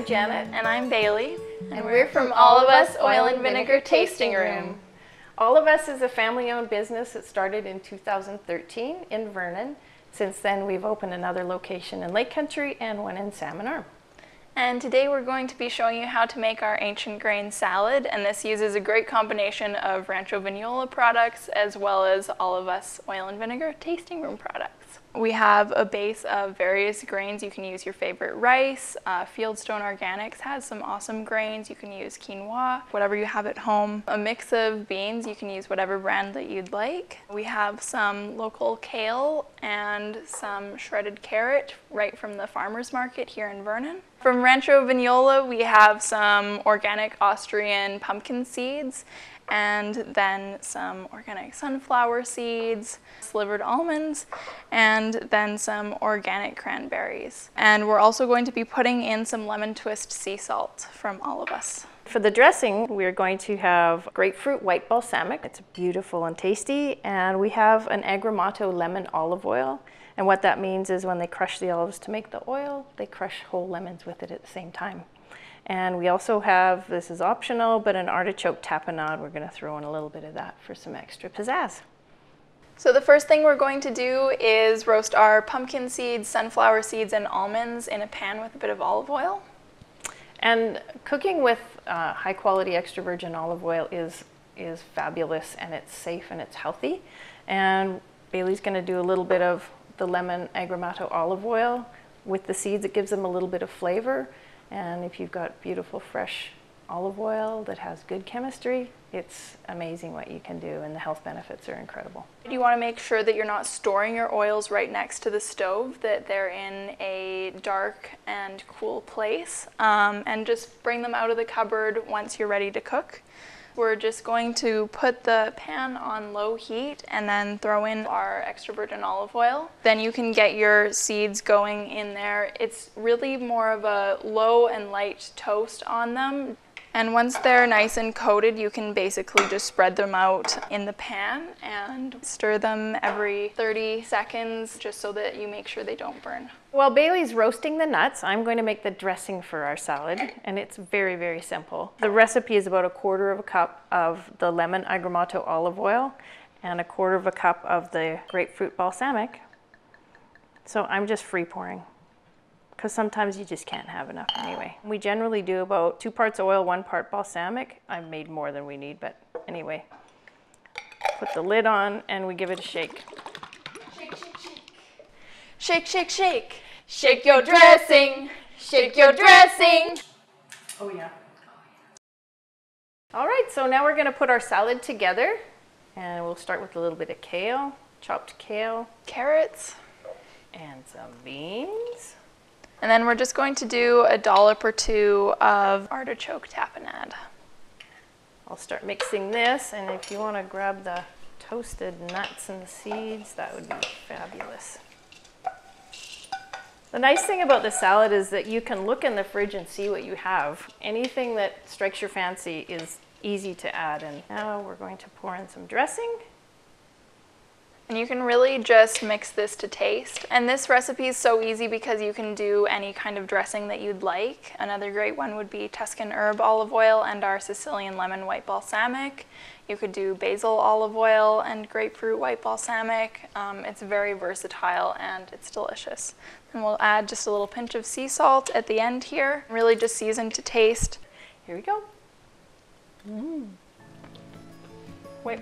I'm Janet. And I'm Bailey. And we're from All of Us Oil and Vinegar Tasting Room. All of Us is a family-owned business that started in 2013 in Vernon. Since then, we've opened another location in Lake Country and one in Salmon Arm. And today we're going to be showing you how to make our ancient grain salad, and this uses a great combination of Rancho Vignola products as well as All of Us Oil and Vinegar Tasting Room products. We have a base of various grains. You can use your favorite rice. Fieldstone Organics has some awesome grains. You can use quinoa, whatever you have at home. A mix of beans. You can use whatever brand that you'd like. We have some local kale and some shredded carrot right from the farmer's market here in Vernon. From Rancho Vignola, we have some organic Austrian pumpkin seeds, and then some organic sunflower seeds, slivered almonds, and then some organic cranberries. And we're also going to be putting in some lemon twist sea salt from All of Us. For the dressing, we're going to have grapefruit white balsamic. It's beautiful and tasty. And we have an agrumato lemon olive oil. And what that means is when they crush the olives to make the oil, they crush whole lemons with it at the same time. And we also have, this is optional, but an artichoke tapenade. We're going to throw in a little bit of that for some extra pizzazz. So the first thing we're going to do is roast our pumpkin seeds, sunflower seeds, and almonds in a pan with a bit of olive oil. And cooking with high quality extra virgin olive oil is fabulous, and it's safe and it's healthy. And Bailey's going to do a little bit of the lemon agrumato olive oil with the seeds. It gives them a little bit of flavor. And if you've got beautiful fresh olive oil that has good chemistry, it's amazing what you can do, and the health benefits are incredible. You want to make sure that you're not storing your oils right next to the stove, that they're in a dark and cool place, and just bring them out of the cupboard once you're ready to cook. We're just going to put the pan on low heat and then throw in our extra virgin olive oil. Then you can get your seeds going in there. It's really more of a low and light toast on them. And once they're nice and coated, you can basically just spread them out in the pan and stir them every 30 seconds just so that you make sure they don't burn. While Bailey's roasting the nuts, I'm going to make the dressing for our salad, and it's very, very simple. The recipe is about 1/4 cup of the lemon agrumato olive oil and 1/4 cup of the grapefruit balsamic. So I'm just free pouring, because sometimes you just can't have enough anyway. We generally do about 2 parts oil, 1 part balsamic. I've made more than we need, but anyway. Put the lid on and we give it a shake. Shake, shake, shake. Shake, shake, shake. Shake your dressing. Shake your dressing. Oh yeah. All right, so now we're gonna put our salad together, and we'll start with a little bit of kale, chopped kale. Carrots. And some beans. And then we're just going to do a dollop or 2 of artichoke tapenade. I'll start mixing this, and if you want to grab the toasted nuts and the seeds, that would be fabulous. The nice thing about the salad is that you can look in the fridge and see what you have. Anything that strikes your fancy is easy to add. And now we're going to pour in some dressing. And you can really just mix this to taste. And this recipe is so easy because you can do any kind of dressing that you'd like. Another great one would be Tuscan herb olive oil and our Sicilian lemon white balsamic. You could do basil olive oil and grapefruit white balsamic. It's very versatile and it's delicious. And we'll add just a little pinch of sea salt at the end here. Really just season to taste. Here we go. Wait.